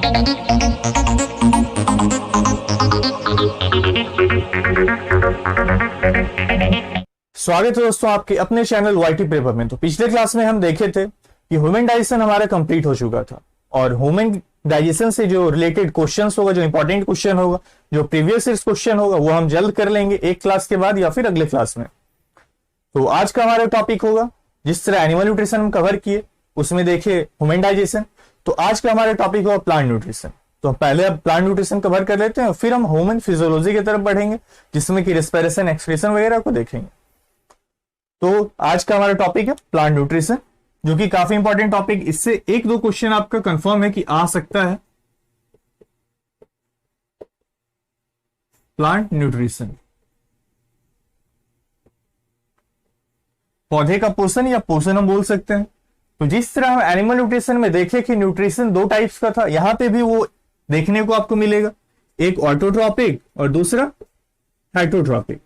स्वागत है दोस्तों आपके अपने चैनल वाईटी पेपर में। तो पिछले क्लास में हम देखे थे कि ह्यूमन डाइजेशन हमारा कंप्लीट हो चुका था और ह्यूमन डाइजेशन से जो रिलेटेड क्वेश्चंस होगा, जो इंपॉर्टेंट क्वेश्चन होगा, जो प्रीवियस ईयर क्वेश्चन होगा, वो हम जल्द कर लेंगे एक क्लास के बाद या फिर अगले क्लास में। तो आज का हमारा टॉपिक होगा, जिस तरह एनिमल न्यूट्रिशन हम कवर किए उसमें देखे ह्यूमन डाइजेशन, तो आज का हमारा टॉपिक होगा प्लांट न्यूट्रिशन। तो पहले अब प्लांट न्यूट्रिशन कवर कर लेते हैं, फिर हम ह्यूमन फिजियोलॉजी की तरफ बढ़ेंगे, जिसमें कि रेस्पिरेशन, एक्सक्रीशन वगैरह को देखेंगे। तो आज का हमारा टॉपिक है प्लांट न्यूट्रिशन, जो कि काफी इंपॉर्टेंट टॉपिक। इससे एक दो क्वेश्चन आपका कंफर्म है कि आ सकता है। प्लांट न्यूट्रिशन, पौधे का पोषण या पोषण हम बोल सकते हैं। तो जिस तरह हम एनिमल न्यूट्रिशन में देखे कि न्यूट्रिशन दो टाइप्स का था, यहां पे भी वो देखने को आपको मिलेगा, एक ऑटोट्रॉपिक और दूसरा हेटरोट्रॉपिक।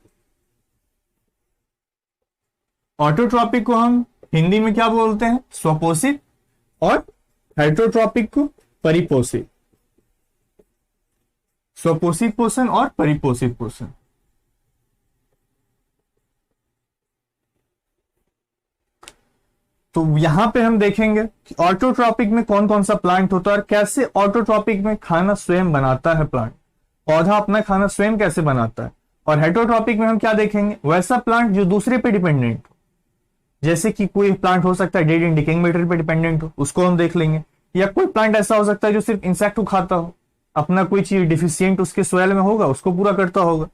ऑटोट्रॉपिक को हम हिंदी में क्या बोलते हैं? स्वपोषित, और हेटरोट्रॉपिक को परिपोषित। स्वपोषित पोषण और परिपोषित पोषण। तो यहां पे हम देखेंगे कि ऑटोट्रॉपिक में कौन कौन सा प्लांट होता है और कैसे ऑटोट्रॉपिक में खाना स्वयं बनाता है प्लांट, पौधा अपना खाना स्वयं कैसे बनाता है। और हेटरोट्रॉपिक में हम क्या देखेंगे? वैसा प्लांट जो दूसरे पे डिपेंडेंट हो, जैसे कि कोई प्लांट हो सकता है डेड एंड डिकेइंग मैटर पे डिपेंडेंट हो, उसको हम देख लेंगे। या कोई प्लांट ऐसा हो सकता है जो सिर्फ इंसेक्ट को खाता हो, अपना कोई चीज डिफिशियंट उसके सोयल में होगा, उसको पूरा करता होगा,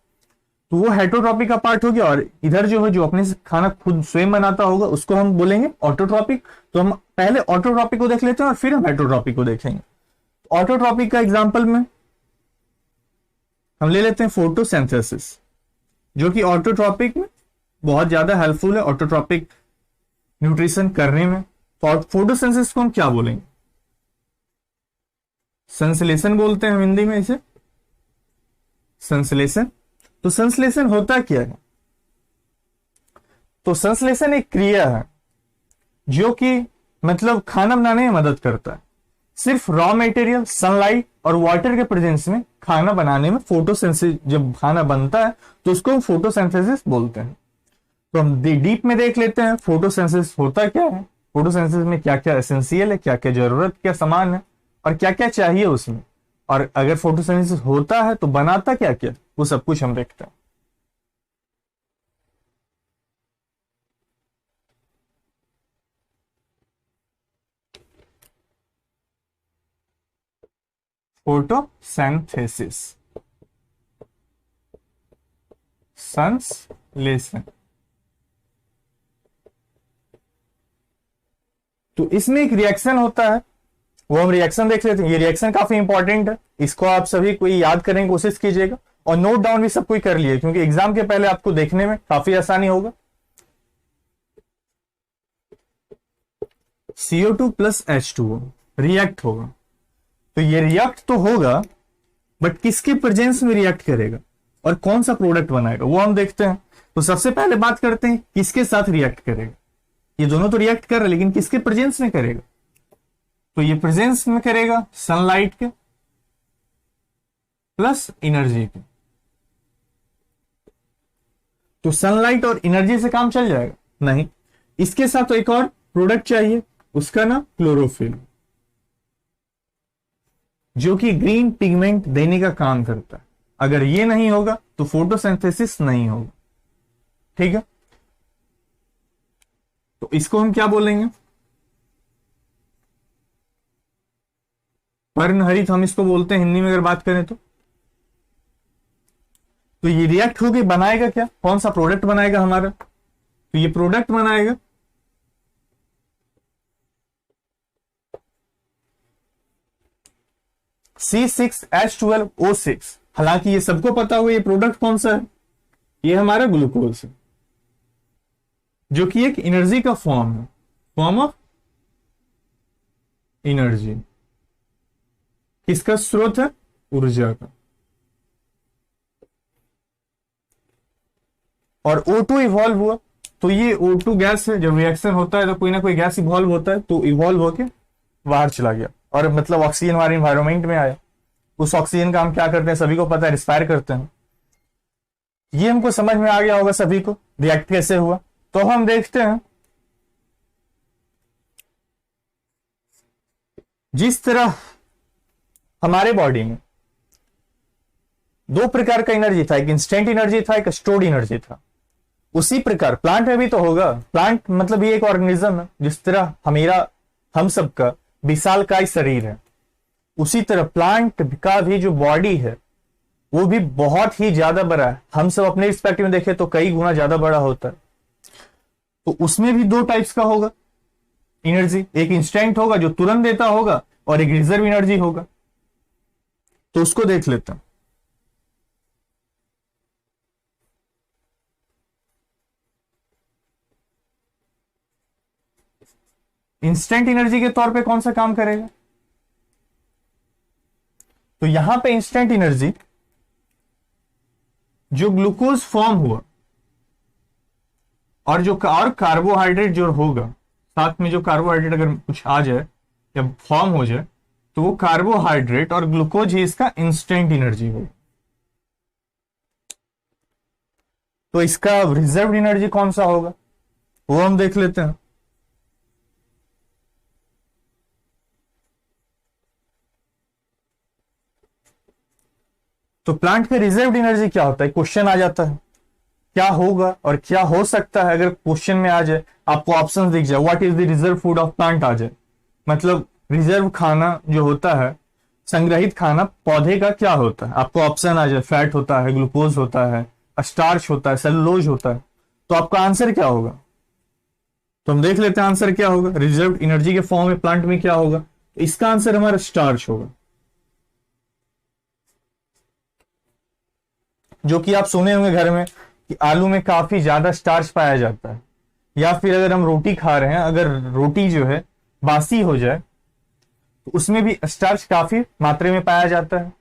तो वो हेटरोट्रॉपिक का पार्ट हो गया। और इधर जो है जो अपने खाना खुद स्वयं बनाता होगा, उसको हम बोलेंगे ऑटोट्रॉपिक। तो हम पहले ऑटोट्रॉपिक को देख लेते हैं और फिर हम हेटरोट्रॉपिक को देखेंगे। ऑटोट्रॉपिक का एग्जाम्पल में हम ले लेते हैं फोटोसिंथेसिस, जो कि ऑटोट्रॉपिक में बहुत ज्यादा हेल्पफुल है ऑटोट्रॉपिक न्यूट्रिशन करने में। तो फोटोसिंथेसिस को हम क्या बोलेंगे? संश्लेषण बोलते हैं हम हिंदी में इसे, संश्लेषण। तो संश्लेषण होता क्या है? तो संश्लेषण एक क्रिया है जो कि मतलब खाना बनाने में मदद करता है। सिर्फ रॉ मटेरियल, सनलाइट और वाटर के प्रेजेंस में खाना बनाने में फोटोसिंथेसिस, जब खाना बनता है तो उसको हम फोटोसिंथेसिस बोलते हैं। तो हम डीप में देख लेते हैं फोटोसिंथेसिस होता क्या है, फोटोसिंथेसिस में क्या क्या एसेंशियल है, क्या क्या जरूरत, क्या सामान है और क्या क्या चाहिए उसमें, और अगर फोटोसिंथेसिस होता है तो बनाता क्या क्या, वो सब कुछ हम देखते हैं। फोटोसिंथेसिस, संश्लेषण। तो इसमें एक रिएक्शन होता है, वो हम रिएक्शन देख लेते हैं। ये रिएक्शन काफी इंपॉर्टेंट है, इसको आप सभी कोई याद करने की कोशिश कीजिएगा और नोट डाउन भी सब कोई कर लिए, क्योंकि एग्जाम के पहले आपको देखने में काफी आसानी होगा। CO2 प्लस H2O रिएक्ट होगा। तो ये रिएक्ट तो होगा, बट किसके प्रेजेंस में रिएक्ट करेगा और कौन सा प्रोडक्ट बनाएगा, वो हम देखते हैं। तो सबसे पहले बात करते हैं किसके साथ रिएक्ट करेगा। ये दोनों तो रिएक्ट कर रहे, लेकिन किसके प्रेजेंस में करेगा? तो ये प्रेजेंस में करेगा सनलाइट के प्लस एनर्जी के। तो सनलाइट और एनर्जी से काम चल जाएगा? नहीं, इसके साथ तो एक और प्रोडक्ट चाहिए, उसका नाम क्लोरोफिल, जो कि ग्रीन पिगमेंट देने का काम करता है। अगर ये नहीं होगा तो फोटोसिंथेसिस नहीं होगा। ठीक है, तो इसको हम क्या बोलेंगे? पर्णहरित हम इसको बोलते हैं हिंदी में अगर बात करें तो। तो ये रिएक्ट होके बनाएगा क्या, कौन सा प्रोडक्ट बनाएगा हमारा? तो ये प्रोडक्ट बनाएगा C6H12O6। हालांकि ये सबको पता होगा ये प्रोडक्ट कौन सा है, ये हमारा ग्लूकोज है, जो कि एक एनर्जी का फॉर्म है, फॉर्म ऑफ एनर्जी। किसका स्रोत है? ऊर्जा का। और O2 इवॉल्व हुआ, तो ये O2 गैस है, जब रिएक्शन होता है तो कोई ना कोई गैस इवॉल्व होता है, तो इवॉल्व होके बाहर चला गया और मतलब ऑक्सीजन हमारे इन्वायरमेंट में आया, उस ऑक्सीजन का हम क्या करते हैं सभी को पता है, रिस्पायर करते हैं। ये हमको समझ में आ गया होगा सभी को रिएक्ट कैसे हुआ। तो हम देखते हैं जिस तरह हमारे बॉडी में दो प्रकार का एनर्जी था, एक इंस्टेंट एनर्जी था, एक स्टोर्ड एनर्जी था, उसी प्रकार प्लांट में भी तो होगा। प्लांट मतलब ये एक ऑर्गेनिज्म है, जिस तरह हम सबका विशालकाय शरीर है, उसी तरह प्लांट का भी जो बॉडी है वो भी बहुत ही ज्यादा बड़ा है। हम सब अपने रिस्पेक्टिव में देखें तो कई गुना ज्यादा बड़ा होता है। तो उसमें भी दो टाइप्स का होगा एनर्जी, एक इंस्टेंट होगा जो तुरंत देता होगा, और एक रिजर्व एनर्जी होगा। तो उसको देख लेते हैं। इंस्टेंट एनर्जी के तौर पे कौन सा काम करेगा? तो यहां पे इंस्टेंट एनर्जी जो ग्लूकोज फॉर्म हुआ और जो कार्बोहाइड्रेट जो होगा, साथ में जो कार्बोहाइड्रेट अगर कुछ आ जाए या फॉर्म हो जाए, तो वो कार्बोहाइड्रेट और ग्लूकोज ही इसका इंस्टेंट एनर्जी होगा। तो इसका रिजर्व एनर्जी कौन सा होगा वो हम देख लेते हैं। तो प्लांट का रिजर्व एनर्जी क्या होता है, क्वेश्चन आ जाता है क्या होगा और क्या हो सकता है। अगर क्वेश्चन में आ जाए, आपको ऑप्शंस दिख जाए, what is the reserve food of plant आ जाए, मतलब रिजर्व खाना जो होता है, संग्रहित खाना पौधे का क्या होता है, आपको ऑप्शन आ जाए, फैट होता है, ग्लूकोज होता है, स्टार्च होता है, सेलुलोज होता है, तो आपका आंसर क्या होगा? तो हम देख लेते हैं आंसर क्या होगा। रिजर्व एनर्जी के फॉर्म में प्लांट में क्या होगा, तो इसका आंसर हमारा स्टार्च होगा, जो कि आप सुने होंगे घर में कि आलू में काफी ज्यादा स्टार्च पाया जाता है। या फिर अगर हम रोटी खा रहे हैं, अगर रोटी जो है बासी हो जाए तो उसमें भी स्टार्च काफी मात्रा में पाया जाता है।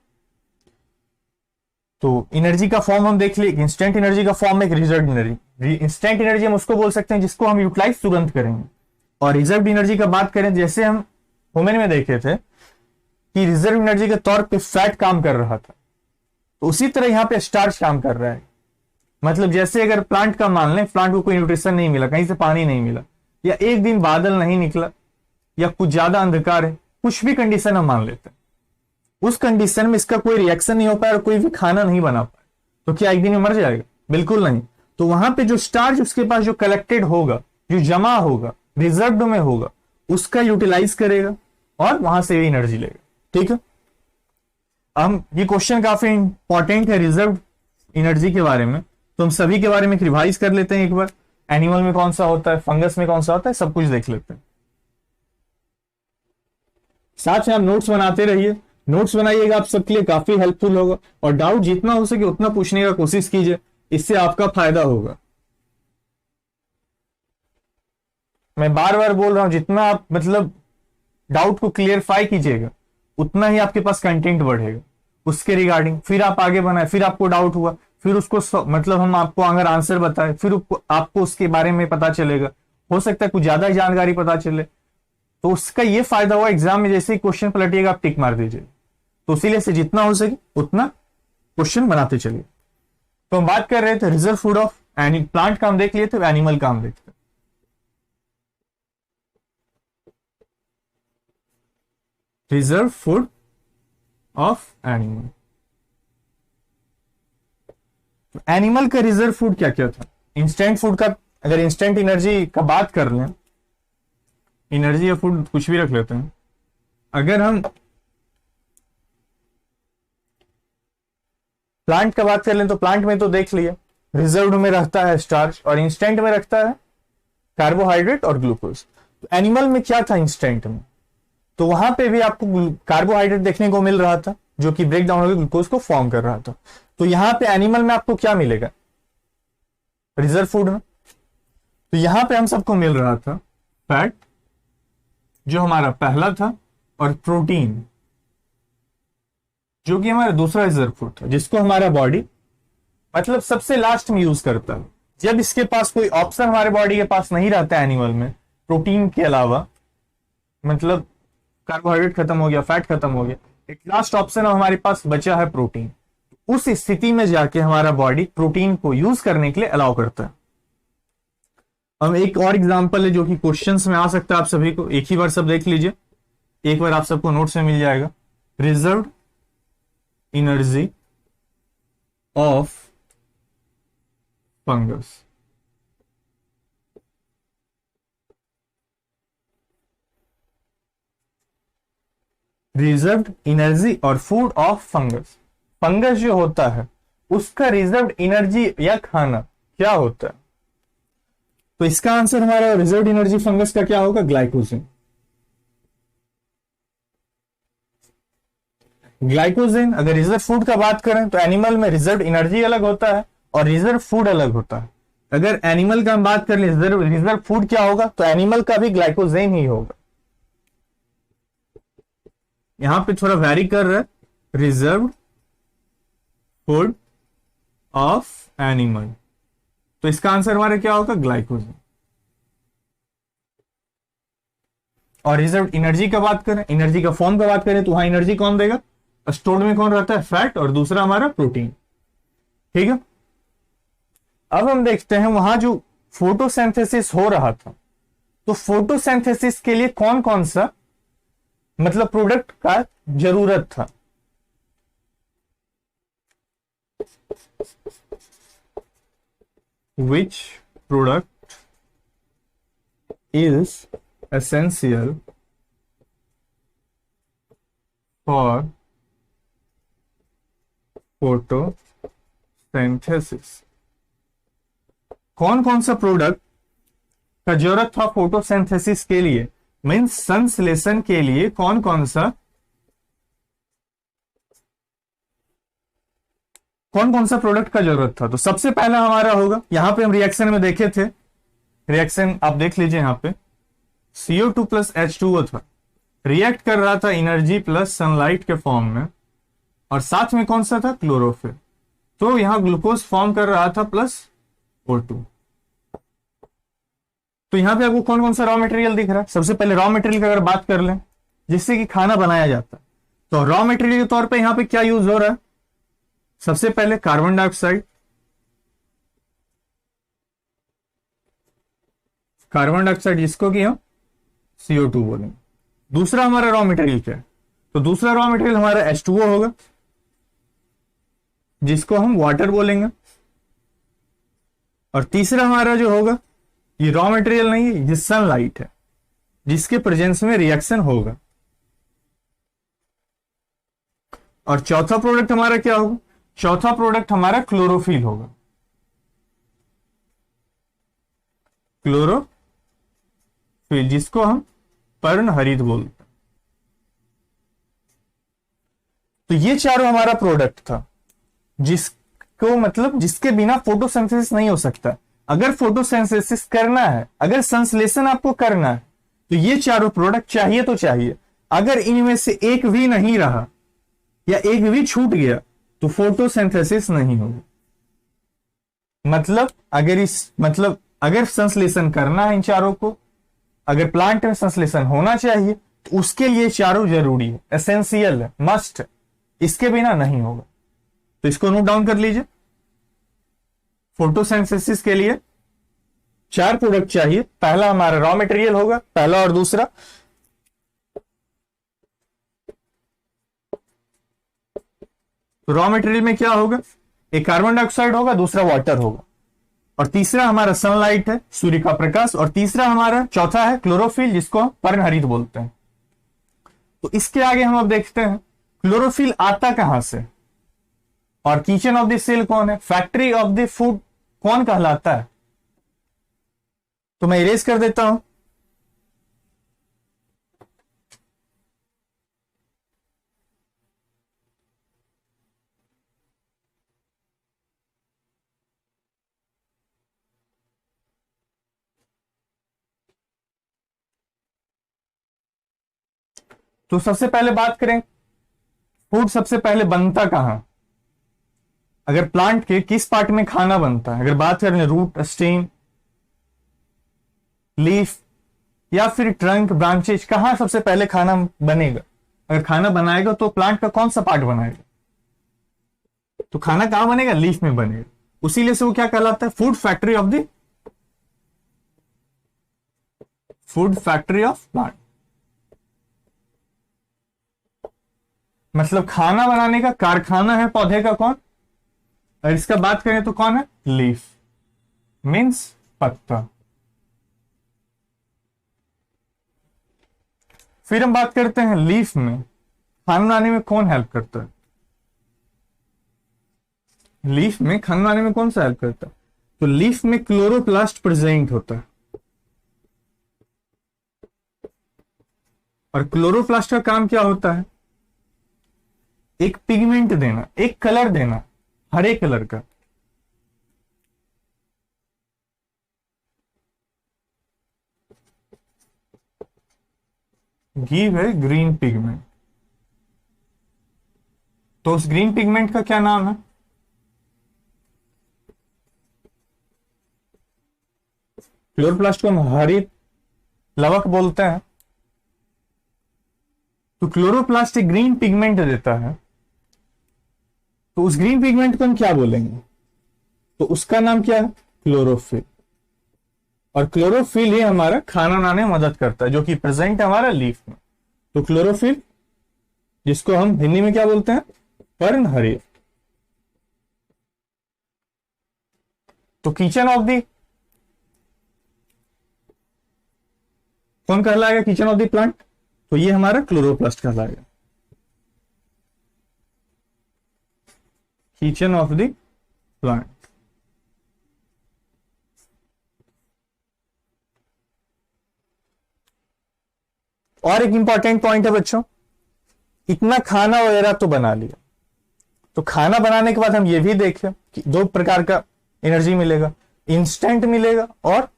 तो एनर्जी का फॉर्म हम देख लिए, इंस्टेंट एनर्जी का फॉर्म एक रिजर्व एनर्जी। इंस्टेंट एनर्जी हम उसको बोल सकते हैं जिसको हम यूटिलाइज तुरंत करेंगे। और रिजर्व एनर्जी का बात करें, जैसे हम ह्यूमन में देखे थे कि रिजर्व एनर्जी के तौर पे फैट काम कर रहा था, तो उसी तरह यहां पे स्टार्च काम कर रहा है। मतलब जैसे अगर प्लांट का मान लें, प्लांट को कोई न्यूट्रिशन नहीं मिला, कहीं से पानी नहीं मिला, या एक दिन बादल नहीं निकला, या कुछ ज्यादा अंधकार है, कुछ भी कंडीशन हम मान लेते हैं, उस कंडीशन में इसका कोई रिएक्शन नहीं हो पाया और कोई भी खाना नहीं बना पाया, तो क्या एक दिन में मर जाएगा? बिल्कुल नहीं। तो वहां पे जो स्टार्च उसके पास जो कलेक्टेड होगा, जो जमा होगा, रिजर्व में होगा, उसका यूटिलाइज करेगा और वहां से भी एनर्जी लेगा। ठीक है, हम ये क्वेश्चन काफी इंपॉर्टेंट है रिजर्व एनर्जी के बारे में, तो हम सभी के बारे में रिवाइज कर लेते हैं एक बार। एनिमल में कौन सा होता है, फंगस में कौन सा होता है, सब कुछ देख लेते हैं। साथ में आप नोट्स बनाते रहिए, नोट्स बनाइएगा, आप सबके लिए काफी हेल्पफुल होगा। और डाउट जितना हो सके उतना पूछने का कोशिश कीजिए, इससे आपका फायदा होगा। मैं बार बार बोल रहा हूं, जितना आप मतलब डाउट को क्लियरफाई कीजिएगा, उतना ही आपके पास कंटेंट बढ़ेगा उसके रिगार्डिंग। फिर आप आगे बनाए, फिर आपको डाउट हुआ, फिर उसको मतलब हम आपको अगर आंसर बताए, फिर आपको उसके बारे में पता चलेगा, हो सकता है कुछ ज्यादा जानकारी पता चले, तो उसका ये फायदा हुआ एग्जाम में जैसे ही क्वेश्चन पलटिएगा आप टिक मार दीजिए। तो इसीलिए से जितना हो सके उतना क्वेश्चन बनाते चलिए। तो हम बात कर रहे थे रिजर्व फूड ऑफ प्लांट का हम देख लिए थे, एनिमल का हम देखते। Reserve food of animal, animal का रिजर्व फूड क्या क्या था? इंस्टेंट फूड का, अगर इंस्टेंट एनर्जी का बात कर लें, एनर्जी या फूड कुछ भी रख लेते हैं, अगर हम प्लांट का बात कर लें तो प्लांट में तो देख लिया रिजर्व में रहता है स्टार्च और इंस्टेंट में रखता है कार्बोहाइड्रेट और ग्लूकोज। तो एनिमल में क्या था इंस्टेंट में? तो वहां पे भी आपको कार्बोहाइड्रेट देखने को मिल रहा था जो कि ब्रेक डाउन होकर ग्लूकोज को फॉर्म कर रहा था। तो यहां पे एनिमल में आपको क्या मिलेगा रिजर्व फूड में? तो यहां पे हम सबको मिल रहा था फैट जो हमारा पहला था, और प्रोटीन जो कि हमारा दूसरा रिजर्व फूड था, जिसको हमारा बॉडी मतलब सबसे लास्ट में यूज करता है। जब इसके पास कोई ऑप्शन हमारे बॉडी के पास नहीं रहता है एनिमल में प्रोटीन के अलावा, मतलब कार्बोहाइड्रेट खत्म हो गया, फैट खत्म हो गया, एक लास्ट ऑप्शन हमारे पास बचा है प्रोटीन। उस स्थिति में जाके हमारा बॉडी प्रोटीन को यूज करने के लिए अलाउ करता है। अब एक और एग्जांपल है जो कि क्वेश्चंस में आ सकता है आप सभी को, एक ही बार सब देख लीजिए, एक बार आप सबको नोट्स में मिल जाएगा। Reserved energy of fungus. Reserved energy और फूड ऑफ फंगस। फंगस जो होता है उसका रिजर्व्ड एनर्जी या खाना क्या होता है? तो इसका आंसर हमारा रिजर्व्ड एनर्जी फंगस का क्या होगा? ग्लाइकोजन। ग्लाइकोजन। अगर रिजर्व फूड का बात करें तो एनिमल में रिजर्व एनर्जी अलग होता है और रिजर्व फूड अलग होता है। अगर एनिमल का हम बात कर ले रिजर्व फूड क्या होगा, तो एनिमल का भी ग्लाइकोजन ही होगा। यहां पे थोड़ा वैरी कर रहा है, रिजर्व फूड ऑफ एनिमल, तो इसका आंसर हमारा क्या होगा? ग्लाइकोजन। और रिजर्व एनर्जी का बात करें, एनर्जी का फॉर्म का बात करें, तो वहां एनर्जी कौन देगा? स्टोर्ड में कौन रहता है? फैट, और दूसरा हमारा प्रोटीन। ठीक है, अब हम देखते हैं वहां जो फोटोसिंथेसिस हो रहा था, तो फोटोसिंथेसिस के लिए कौन कौन सा मतलब प्रोडक्ट का जरूरत था? Which product is essential for photosynthesis? कौन कौन सा प्रोडक्ट का जरूरत था फोटोसिंथेसिस के लिए, मीन्स संश्लेषण के लिए कौन कौन सा प्रोडक्ट का जरूरत था? तो सबसे पहला हमारा होगा, यहां पे हम रिएक्शन में देखे थे, रिएक्शन आप देख लीजिए, यहां पे CO2 प्लस H2O था, रिएक्ट कर रहा था एनर्जी प्लस सनलाइट के फॉर्म में, और साथ में कौन सा था? क्लोरोफिल। तो यहां ग्लूकोज फॉर्म कर रहा था प्लस O2। तो यहां पे आपको कौन कौन सा रॉ मटेरियल दिख रहा है? सबसे पहले रॉ मटेरियल की अगर बात कर लें, जिससे कि खाना बनाया जाता है, तो रॉ मटेरियल के तौर पे यहां पे क्या यूज हो रहा है? सबसे पहले कार्बन डाइऑक्साइड, जिसको कि हम CO2 बोलेंगे। दूसरा हमारा रॉ मटेरियल क्या है? तो दूसरा रॉ मटेरियल हमारा H2O होगा, जिसको हम वाटर बोलेंगे। और तीसरा हमारा जो होगा, ये रॉ मटेरियल नहीं है, ये सनलाइट है, जिसके प्रेजेंस में रिएक्शन होगा। और चौथा प्रोडक्ट हमारा क्या होगा? चौथा प्रोडक्ट हमारा क्लोरोफिल होगा। क्लोरोफिल, जिसको हम पर्णहरित बोलते हैं। तो ये चारों हमारा प्रोडक्ट था, जिसको मतलब जिसके बिना फोटोसिंथेसिस नहीं हो सकता। अगर फोटोसिंथेसिस करना है, अगर संश्लेषण आपको करना है, तो ये चारों प्रोडक्ट चाहिए तो चाहिए। अगर इनमें से एक भी नहीं रहा या एक भी छूट गया तो फोटोसिंथेसिस नहीं होगी। अगर संश्लेषण करना है इन चारों को, अगर प्लांट में संश्लेषण होना चाहिए, तो उसके लिए चारों जरूरी है, एसेंशियल है, मस्ट है, इसके बिना नहीं होगा। तो इसको नोट डाउन कर लीजिए। फोटोसिंथेसिस के लिए 4 प्रोडक्ट चाहिए। पहला हमारा रॉ मटेरियल होगा, पहला और दूसरा। रॉ मटेरियल में क्या होगा? एक कार्बन डाइऑक्साइड होगा, दूसरा वाटर होगा, और तीसरा हमारा सनलाइट है, सूर्य का प्रकाश, और तीसरा हमारा चौथा है क्लोरोफिल, जिसको हम पर्णहरित बोलते हैं। तो इसके आगे हम अब देखते हैं क्लोरोफिल आता कहां से, और किचन ऑफ द सेल कौन है, फैक्ट्री ऑफ द फूड कौन कहलाता है? तो मैं इरेज कर देता हूं। तो सबसे पहले बात करें, फूड सबसे पहले बनता कहां? अगर प्लांट के किस पार्ट में खाना बनता है, अगर बात करें रूट, स्टेम, लीफ या फिर ट्रंक, ब्रांचेज, कहाँ सबसे पहले खाना बनेगा? अगर खाना बनाएगा तो प्लांट का कौन सा पार्ट बनाएगा? तो खाना कहां बनेगा? लीफ में बनेगा। उसीलिए से वो क्या कहलाता है? Food factory of the plant. मतलब खाना बनाने का कारखाना है पौधे का कौन? और इसका बात करें तो कौन है? लीफ, मीन्स पत्ता। फिर हम बात करते हैं लीफ में खाना बनाने में कौन हेल्प करता है? लीफ में खाना बनाने में कौन सा हेल्प करता है? तो लीफ में क्लोरोप्लास्ट प्रेजेंट होता है। और क्लोरोप्लास्ट का काम क्या होता है? एक पिगमेंट देना, एक कलर देना, हरे कलर का। गिव है ग्रीन पिगमेंट। तो उस ग्रीन पिगमेंट का क्या नाम है? क्लोरोप्लास्ट को हम हरित लवक बोलते हैं। तो क्लोरोप्लास्ट एक ग्रीन पिगमेंट देता है, तो उस ग्रीन पिगमेंट को हम क्या बोलेंगे? तो उसका नाम क्या है? क्लोरोफिल। और क्लोरोफिल ही हमारा खाना बनाने में मदद करता है, जो कि प्रेजेंट है हमारा लीफ में। तो क्लोरोफिल, जिसको हम हिंदी में क्या बोलते हैं? पर्णहरित। तो किचन ऑफ दी कौन कहलाएगा? Kitchen of the plant. तो ये हमारा क्लोरोप्लास्ट कहलाएगा, किचन ऑफ द प्लांट। और एक इंपॉर्टेंट पॉइंट है बच्चों, इतना खाना वगैरह तो बना लिया, तो खाना बनाने के बाद हम ये भी देखें कि दो प्रकार का एनर्जी मिलेगा, इंस्टेंट मिलेगा और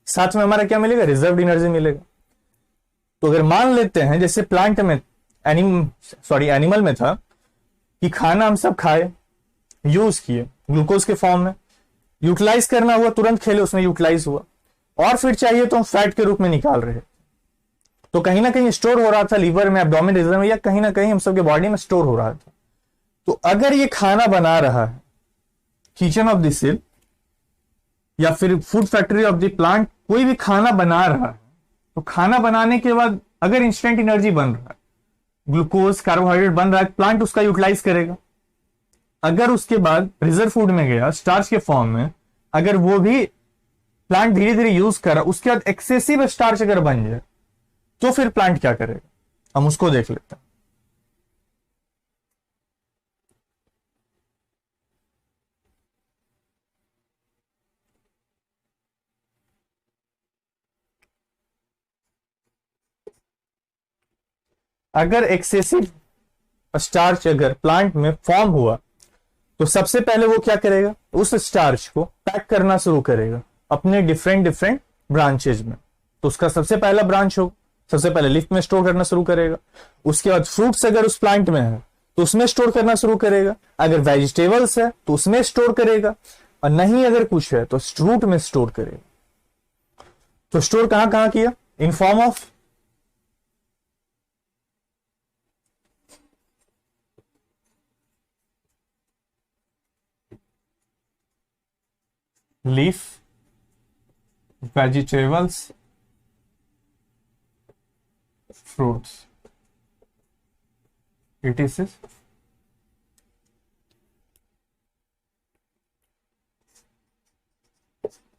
साथ में हमारा क्या मिलेगा? रिजर्व्ड एनर्जी मिलेगा। तो अगर मान लेते हैं जैसे प्लांट में एनिमल में था कि खाना हम सब खाए, यूज किए ग्लूकोज के फॉर्म में, यूटिलाइज करना हुआ तुरंत खेले, उसमें यूटिलाइज हुआ, और फिर चाहिए तो हम फैट के रूप में निकाल रहे, तो कहीं ना कहीं स्टोर हो रहा था लीवर में, एब्डोमेन रीजन में, या कहीं ना कहीं हम सबके बॉडी में स्टोर हो रहा था। तो अगर ये खाना बना रहा है किचन ऑफ द सेल या फिर food factory of the plant, कोई भी खाना बना रहा है, तो खाना बनाने के बाद अगर इंस्टेंट एनर्जी बन रहा है, ग्लूकोज कार्बोहाइड्रेट बन रहा है, प्लांट उसका यूटिलाइज करेगा। अगर उसके बाद रिजर्व फूड में गया स्टार्च के फॉर्म में, अगर वो भी प्लांट धीरे धीरे यूज कर रहा, उसके बाद एक्सेसिव स्टार्च अगर बन जाए, तो फिर प्लांट क्या करेगा? हम उसको देख लेते हैं। अगर एक्सेसिव स्टार्च अगर प्लांट में फॉर्म हुआ, तो सबसे पहले वो क्या करेगा? उस स्टार्च को पैक करना शुरू करेगा अपने डिफरेंट डिफरेंट ब्रांचेज में। तो उसका सबसे पहला ब्रांच हो, सबसे पहले लीफ में स्टोर करना शुरू करेगा। उसके बाद फ्रूट्स अगर उस प्लांट में है तो उसमें स्टोर करना शुरू करेगा। अगर वेजिटेबल्स है तो उसमें स्टोर करेगा, और नहीं अगर कुछ है तो फ्रूट में स्टोर करेगा। तो स्टोर कहां कहां किया? In form of leaf, vegetables, fruits, etc.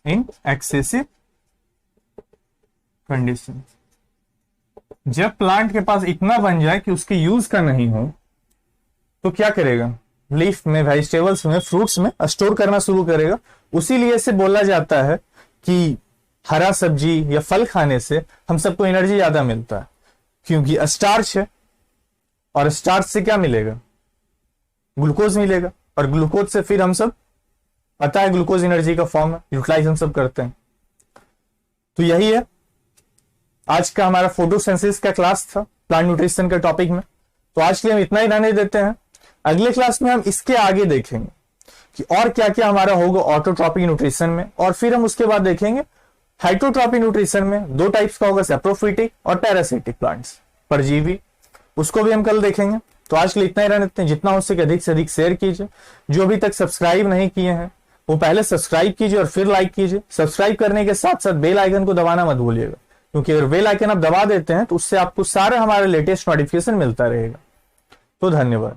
in excessive conditions। जब प्लांट के पास इतना बन जाए कि उसके यूज का नहीं हो, तो क्या करेगा? लीफ में, वेजिटेबल्स में, फ्रूट्स में स्टोर करना शुरू करेगा। उसीलिए से बोला जाता है कि हरा सब्जी या फल खाने से हम सबको एनर्जी ज्यादा मिलता है, क्योंकि स्टार्च है, और स्टार्च से क्या मिलेगा? ग्लूकोज मिलेगा, और ग्लूकोज से फिर हम सब, पता है ग्लूकोज एनर्जी का फॉर्म है, यूटिलाइज हम सब करते हैं। तो यही है आज का हमारा फोटोसिंथेसिस का क्लास था प्लांट न्यूट्रिशन के टॉपिक में। तो आज के लिए हम इतना ही रहने देते हैं। अगले क्लास में हम इसके आगे देखेंगे कि और क्या क्या हमारा होगा ऑटोट्रॉपिक न्यूट्रिशन में, और फिर हम उसके बाद देखेंगे हेटरोट्रॉपिक न्यूट्रिशन में दो टाइप्स का होगा, सैप्रोफिटिक और पैरासिटिक प्लांट्स, परजीवी, उसको भी हम कल देखेंगे। तो आज के लिए इतना ही रहने देते हैं। जितना हो सके अधिक से अधिक शेयर कीजिए। जो अभी तक सब्सक्राइब नहीं किए हैं वो पहले सब्सक्राइब कीजिए और फिर लाइक कीजिए। सब्सक्राइब करने के साथ साथ बेल आइकन को दबाना मत भूलिएगा, क्योंकि अगर बेल आइकन आप दबा देते हैं तो उससे आपको सारे हमारे लेटेस्ट नोटिफिकेशन मिलता रहेगा। तो धन्यवाद।